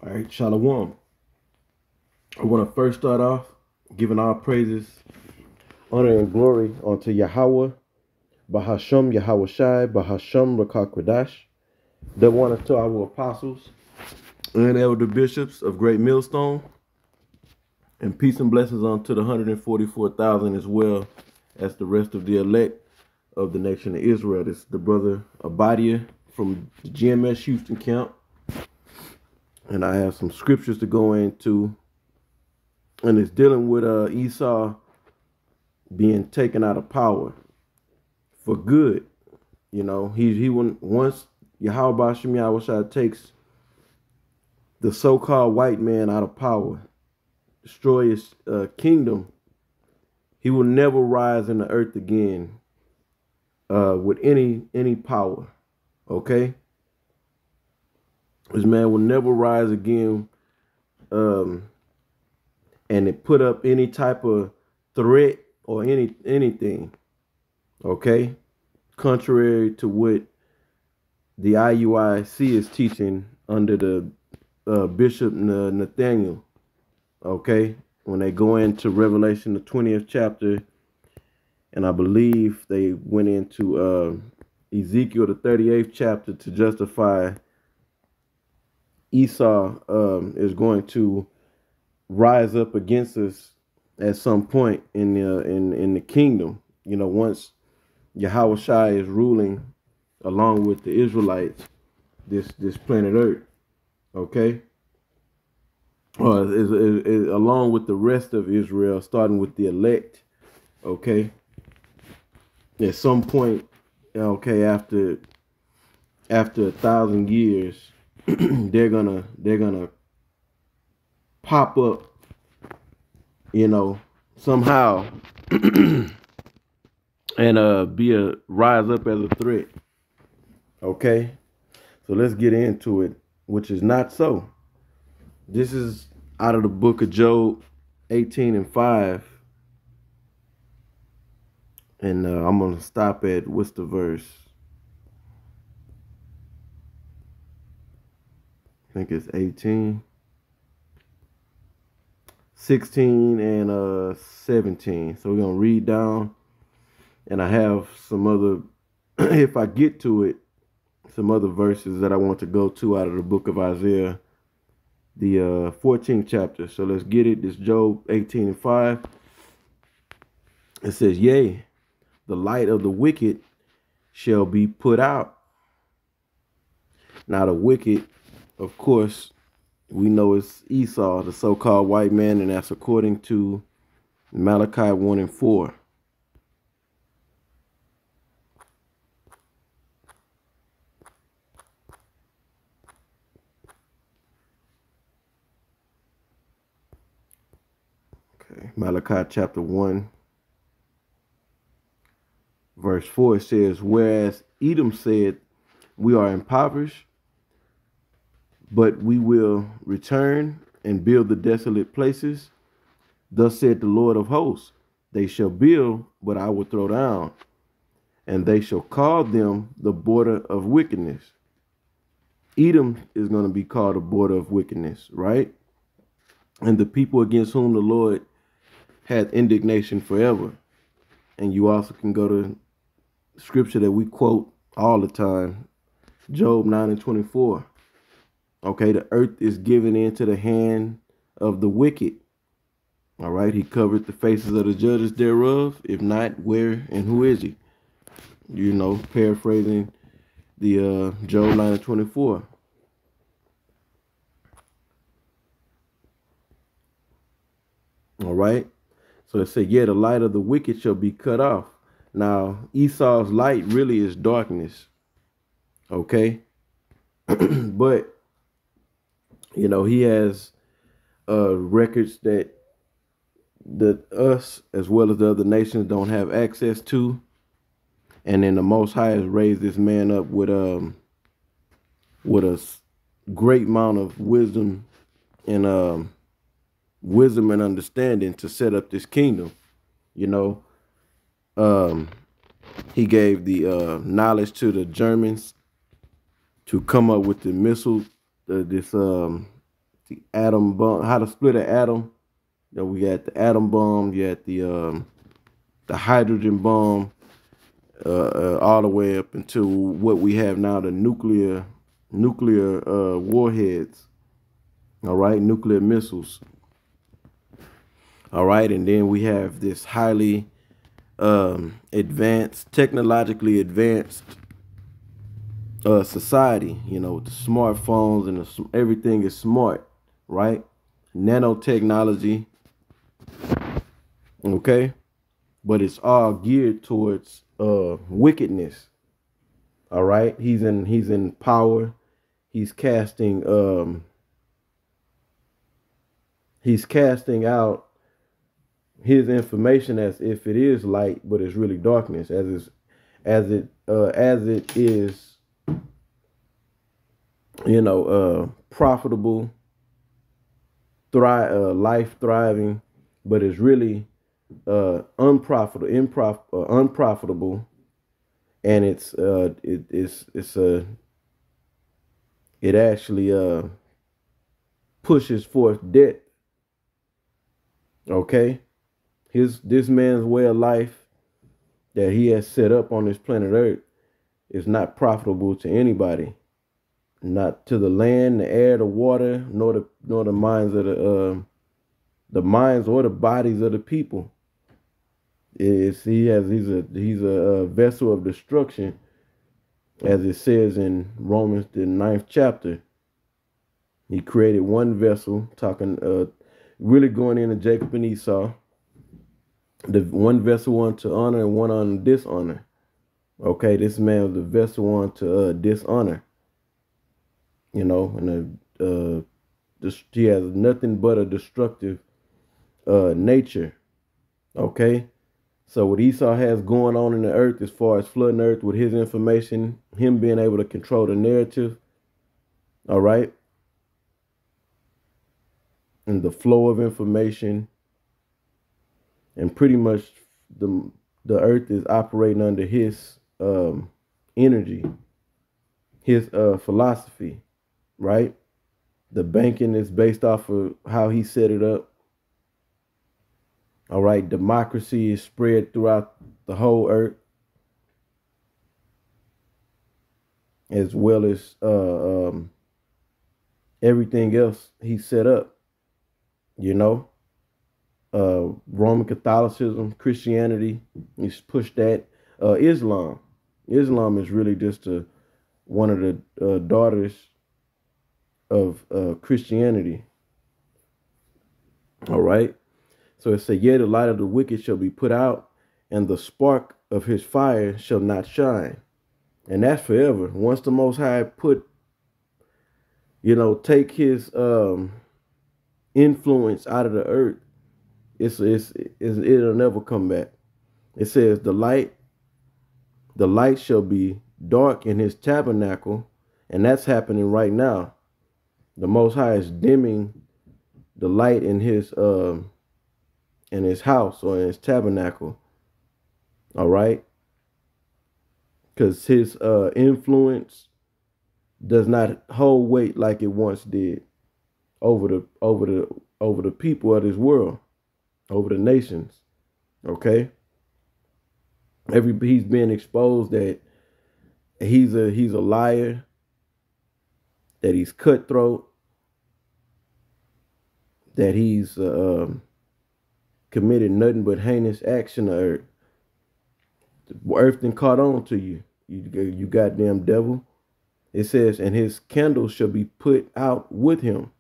All right, Shalom. I want to first start off giving all praises, honor, and glory unto Yahweh, Bahasham Yahweh Shai, Bahasham Rakakwadash, the one unto our apostles and elder bishops of Great Millstone, and peace and blessings unto the 144,000 as well as the rest of the elect of the nation of Israel. This is the brother Abadia from the GMS Houston camp, and I have some scriptures to go into. And it's dealing with Esau being taken out of power for good. You know, he once Yahweh Shem Yahushua takes the so-called white man out of power, destroy his kingdom, he will never rise in the earth again with any power. Okay, this man will never rise again. And it put up any type of threat or anything, okay, contrary to what the IUIC is teaching under the Bishop Nathaniel, okay, when they go into Revelation, the 20th chapter, and I believe they went into Ezekiel, the 38th chapter, to justify Esau is going to rise up against us at some point in the kingdom. You know, once Yahweh Shai is ruling along with the Israelites, this planet Earth, okay, or is along with the rest of Israel, starting with the elect, okay. At some point, okay, after 1,000 years, they're gonna pop up, you know, somehow, and rise up as a threat. Okay, so let's get into it, which is not so. This is out of the book of Job 18:5, and I'm gonna stop at, what's the verse? I think it's 18. 16 and 17. So we're going to read down, and I have some other, if I get to it, some other verses that I want to go to out of the book of Isaiah, the 14th chapter. So let's get it. This Job 18:5. It says, yea, the light of the wicked shall be put out. Now the wicked, of course, we know it's Esau, the so-called white man, and that's according to Malachi 1:4. Okay, Malachi chapter 1, verse 4, it says, whereas Edom said, we are impoverished, but we will return and build the desolate places. Thus said the Lord of hosts, they shall build, but I will throw down, and they shall call them the border of wickedness. Edom is going to be called the border of wickedness, right? And the people against whom the Lord had indignation forever. And you also can go to scripture that we quote all the time, Job 9:24. Okay, the earth is given into the hand of the wicked. All right, he covered the faces of the judges thereof. If not, where and who is he? You know, paraphrasing the Job 9:24. All right, so it said, yeah, the light of the wicked shall be cut off. Now, Esau's light really is darkness. Okay, but you know, he has records that us as well as the other nations don't have access to. And then the Most High has raised this man up with a great amount of wisdom and understanding to set up this kingdom. You know, he gave the knowledge to the Germans to come up with the missile, this the atom bomb, how to split an atom. You know, we got the atom bomb, you had the hydrogen bomb, all the way up into what we have now, the nuclear warheads. All right, nuclear missiles. All right, and then we have this highly advanced, technologically advanced society. You know, with the smartphones and everything is smart, right? Nanotechnology. Okay, but it's all geared towards wickedness. All right, he's in power. He's casting out his information as if it is light, but it's really darkness, as it is, you know, profitable, life thriving, but it's really unprofitable, and it actually pushes forth debt. Okay, this man's way of life that he has set up on this planet Earth is not profitable to anybody, not to the land, the air, the water, nor the minds of the minds or the bodies of the people. He's a vessel of destruction, as it says in Romans the 9th chapter. He created one vessel, really going into Jacob and Esau. The one vessel unto honor and one unto dishonor. Okay, this man was the vessel unto dishonor. You know, and he has nothing but a destructive nature. Okay, so what Esau has going on in the earth, as far as flooding the earth with his information, him being able to control the narrative, all right, and the flow of information, and pretty much the earth is operating under his energy, his philosophy, right? The banking is based off of how he set it up. All right, democracy is spread throughout the whole earth, as well as everything else he set up. You know, Roman Catholicism, Christianity, he's pushed that. Islam is really just one of the daughters of Christianity. All right. So it said, yea, the light of the wicked shall be put out, and the spark of his fire shall not shine. And that's forever. Once the Most High take his influence out of the earth, it'll never come back. It says the light shall be dark in his tabernacle, and that's happening right now. The Most High is dimming the light in his house or in his tabernacle. All right, because his influence does not hold weight like it once did over the people of this world, over the nations. Okay, he's being exposed that he's a liar, that he's cutthroat, that he's committed nothing but heinous acts on the earth. The earth done caught on to you, you goddamn devil. It says, and his candle shall be put out with him.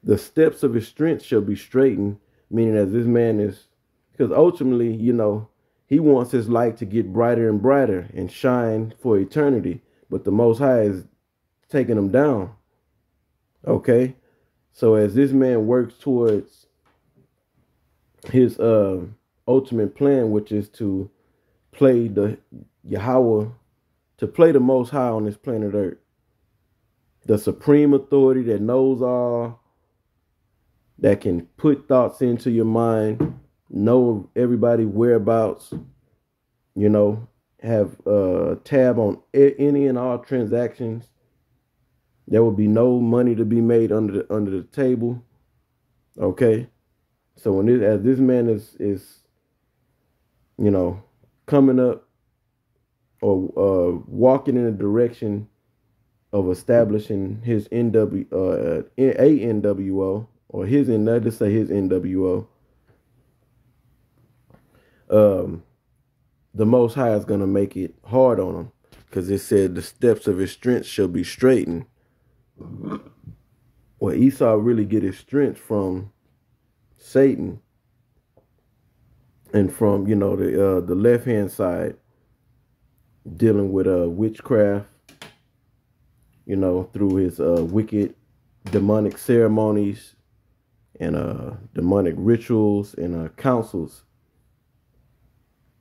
The steps of his strength shall be straightened, meaning as this man is, because ultimately, he wants his light to get brighter and brighter and shine for eternity. But the Most High is taking him down. Okay? So as this man works towards his ultimate plan, which is to play the Yahweh, to play the Most High on this planet Earth, the supreme authority that knows all, that can put thoughts into your mind, know everybody's whereabouts, have a tab on any and all transactions, There will be no money to be made under the table. Okay. So when as this man is coming up or walking in the direction of establishing his NWO or his let's say his NWO, the Most High is gonna make it hard on him, because it said the steps of his strength shall be straightened. Well, Esau really get his strength from Satan and from the left hand side, dealing with witchcraft, through his wicked demonic ceremonies and demonic rituals and councils.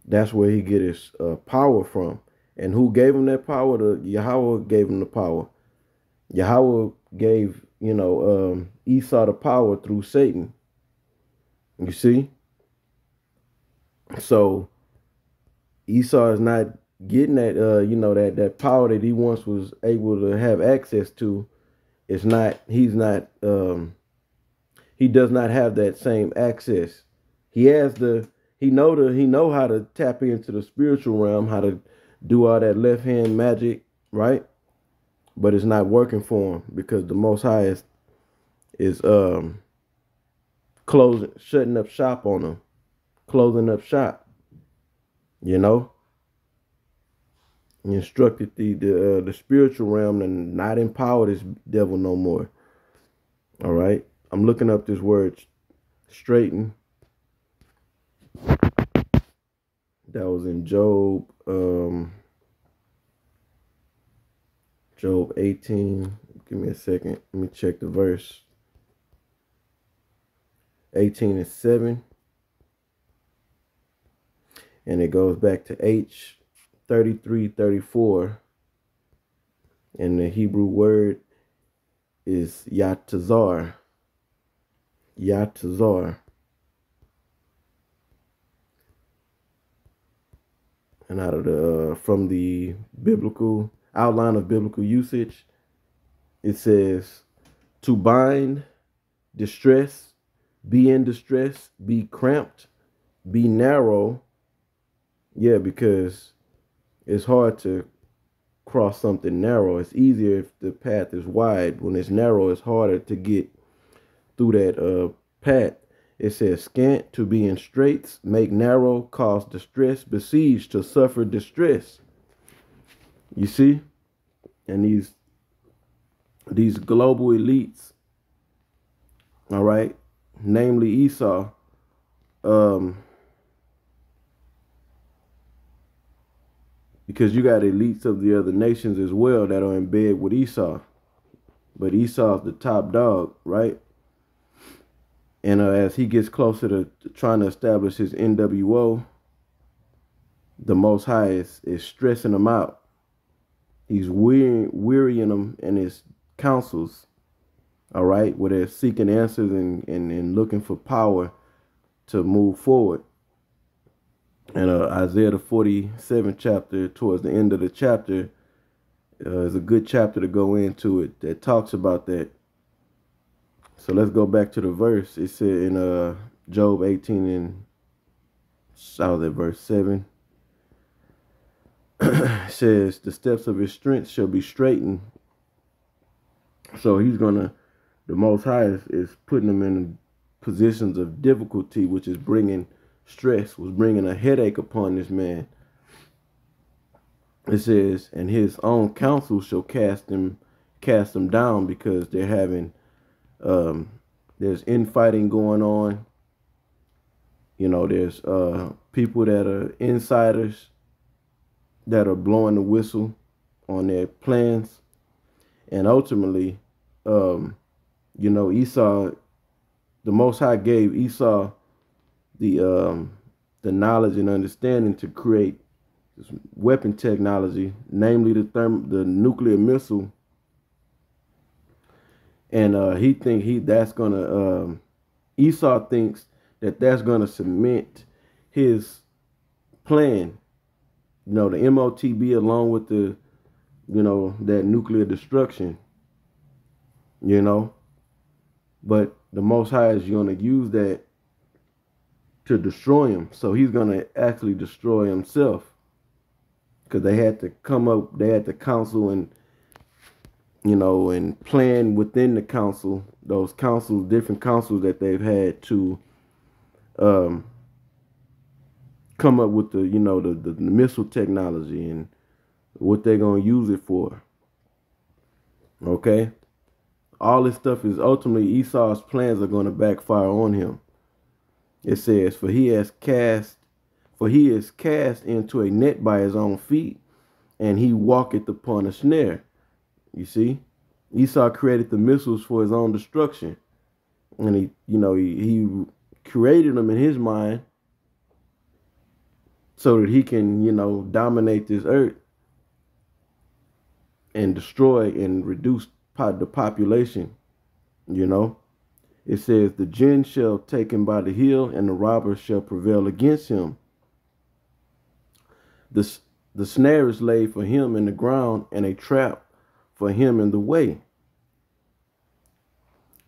That's where he get his power from. And who gave him that power? Yahweh gave him the power. Yahweh gave Esau the power through Satan. You see? So Esau is not getting that that power that he once was able to have access to. It's not he's not he does not have that same access. He has he know how to tap into the spiritual realm, how to do all that left hand magic, right? But it's not working for him because the Most High is shutting up shop on him, closing up shop. He instructed the spiritual realm to not empower this devil no more. All right, I'm looking up this word straighten. That was in Job. Job 18. Give me a second. Let me check the verse. 18:7. And it goes back to H 33:34. And the Hebrew word is Yatazar. Yatazar. And out of the from the biblical outline of biblical usage, it says to bind, distress, be in distress, be cramped, be narrow. Yeah, because it's hard to cross something narrow. It's easier if the path is wide. When it's narrow, it's harder to get through that path. It says scant, to be in straits, make narrow, cause distress, besiege, to suffer distress. You see? And these global elites, all right, namely Esau, because you got elites of the other nations as well that are in bed with Esau. But Esau's the top dog, right? And as he gets closer to trying to establish his NWO, the Most High is stressing him out. He's wearying them in his counsels, all right, where they're seeking answers and looking for power to move forward. And Isaiah the 47th chapter, towards the end of the chapter, is a good chapter to go into it that talks about that. So let's go back to the verse. It said in Job 18 and I was at verse 7. It says, the steps of his strength shall be straightened. So the Most High is putting him in positions of difficulty, which is bringing stress, was bringing a headache upon this man. It says, and his own counsel shall cast them down, because they're having there's infighting going on. There's people that are insiders that are blowing the whistle on their plans. And ultimately, Esau, the Most High gave Esau the knowledge and understanding to create this weapon technology, namely the nuclear missile. And Esau thinks that's gonna cement his plan. The MOTB, along with that nuclear destruction. you know. But the Most High is going to use that to destroy him. So he's going to actually destroy himself, because they had to come up, they had to counsel and, you know, and plan within the council, those councils, different councils that they've had to um, come up with the, you know, the missile technology and what they're going to use it for. Okay? All this stuff is ultimately Esau's plans are going to backfire on him. It says, for he is cast into a net by his own feet, and he walketh upon a snare. You see? Esau created the missiles for his own destruction. And he created them in his mind so that he can, dominate this earth and destroy and reduce the population, It says, the gin shall take him by the heel, and the robber shall prevail against him. The snare is laid for him in the ground, and a trap for him in the way.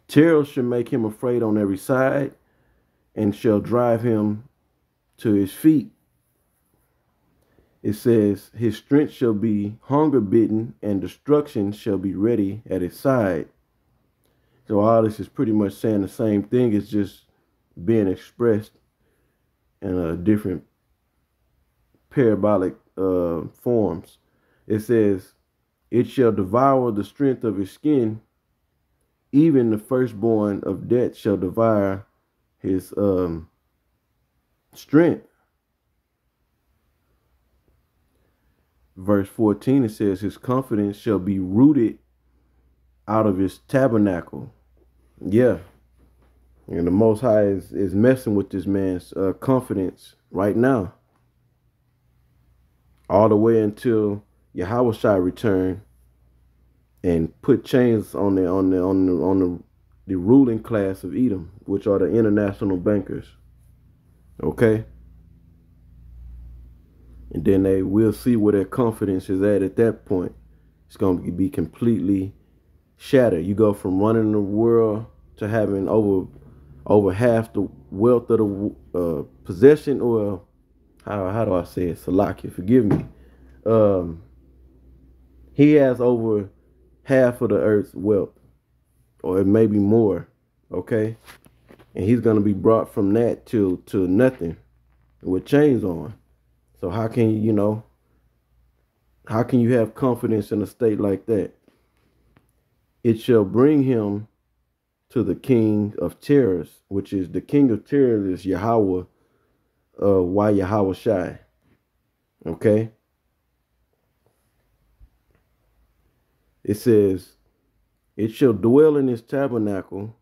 Terror shall make him afraid on every side, and shall drive him to his feet. It says, his strength shall be hunger bitten, and destruction shall be ready at his side. So all this is pretty much saying the same thing. It's just being expressed in a different parabolic forms. It says, it shall devour the strength of his skin. Even the firstborn of death shall devour his strength. Verse 14, it says, his confidence shall be rooted out of his tabernacle. Yeah. And the Most High is messing with this man's confidence right now. All the way until Yahushua return and put chains on the ruling class of Edom, which are the international bankers. Okay? And then they will see where their confidence is at that point. It's going to be completely shattered. You go from running the world to having over half the wealth of the possession, or how do I say it? Salakia, forgive me. He has over half of the earth's wealth, or it may be more. Okay? And he's going to be brought from that to nothing with chains on. So how can you have confidence in a state like that? It shall bring him to the king of terrors, which is the king of terrors is Yahweh, Yahushai. Okay? It says, it shall dwell in his tabernacle,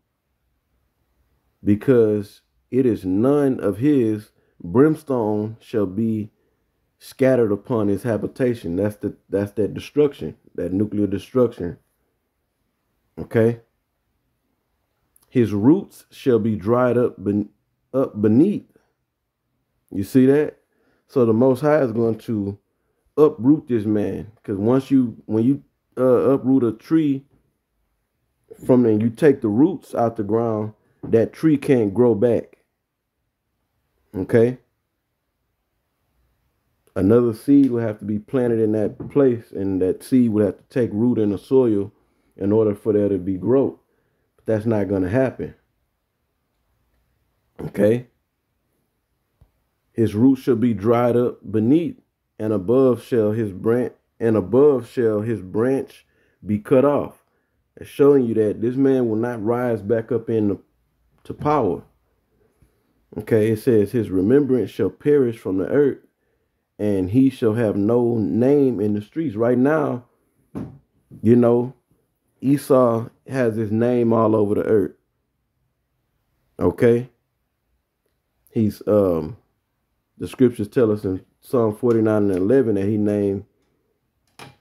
because it is none of his. Brimstone shall be scattered upon his habitation. That's that destruction, that nuclear destruction. Okay? His roots shall be dried up beneath. You see that? So the Most High is going to uproot this man, because when you uproot a tree from there, you take the roots out the ground, that tree can't grow back. Okay? Another seed will have to be planted in that place, and that seed would have to take root in the soil in order for there to be growth. But that's not going to happen. Okay? His roots shall be dried up beneath, and above shall his branch be cut off. It's showing you that this man will not rise back up to power. Okay, it says his remembrance shall perish from the earth, and he shall have no name in the streets. Right now, Esau has his name all over the earth. Okay? He's the scriptures tell us in Psalm 49 and 11 that he named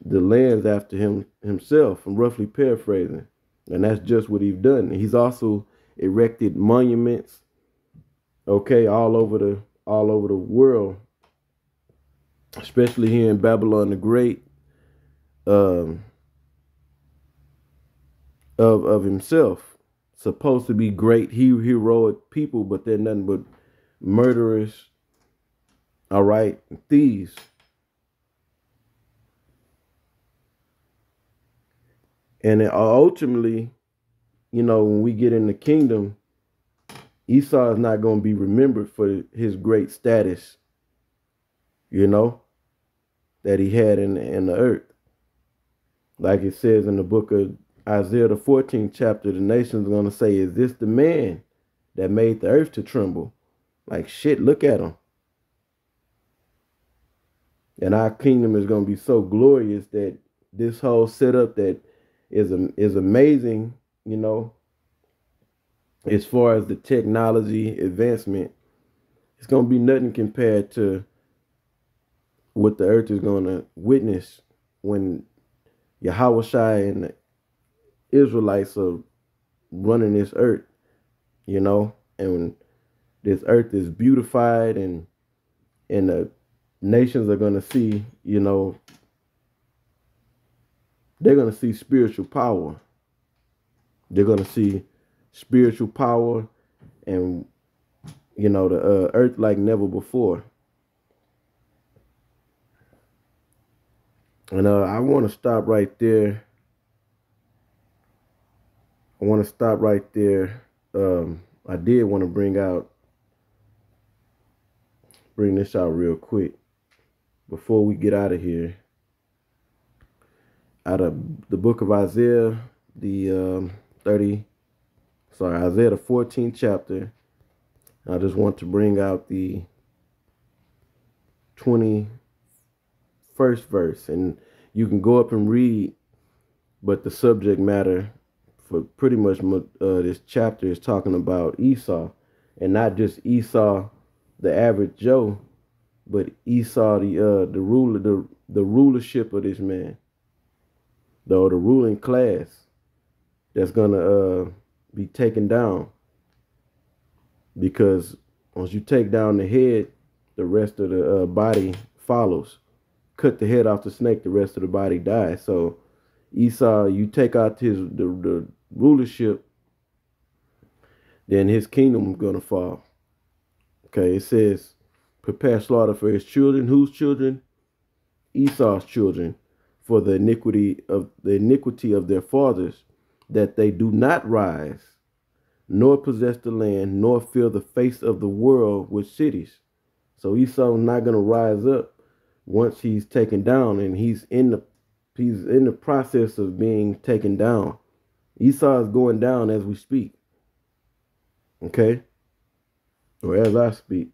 the lands after himself. I'm roughly paraphrasing. And that's just what he's done. He's also erected monuments, okay, all over the world, especially here in Babylon the Great. of himself. Supposed to be great, heroic people, but they're nothing but murderers, all right, thieves. And ultimately, when we get in the kingdom, Esau is not going to be remembered for his great status, that he had in the earth. Like it says in the book of Isaiah, the 14th chapter, the nation's going to say, is this the man that made the earth to tremble? Like, shit, look at him. And our kingdom is going to be so glorious that this whole setup that is amazing, as far as the technology advancement, it's going to be nothing compared to what the earth is going to witness when Yahweh Shai and the Israelites are running this earth, and this earth is beautified, and the nations are going to see, they're going to see spiritual power. They're going to see spiritual power and, the earth like never before. And I want to stop right there. I did want to bring this out real quick before we get out of here. Out of the book of Isaiah, the Isaiah the 14th chapter. I just want to bring out the 21st verse, and you can go up and read, but the subject matter for pretty much this chapter is talking about Esau, and not just Esau, the average Joe, but Esau, the rulership of this man, the ruling class that's gonna be taken down. Because once you take down the head, the rest of the body follows. Cut the head off the snake, the rest of the body dies. So Esau, you take out the rulership, then his kingdom is gonna fall. Okay, it says, prepare slaughter for his children. Whose children? Esau's children, for the iniquity of their fathers, that they do not rise, nor possess the land, nor fill the face of the world with cities. So Esau's not going to rise up once he's taken down, and he's in the process of being taken down. Esau is going down as we speak. Okay? Or as I speak.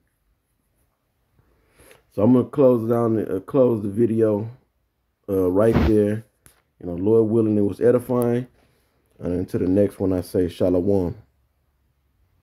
So I'm going to close the video right there. Lord willing, it was edifying. And until the next one, I say shalom.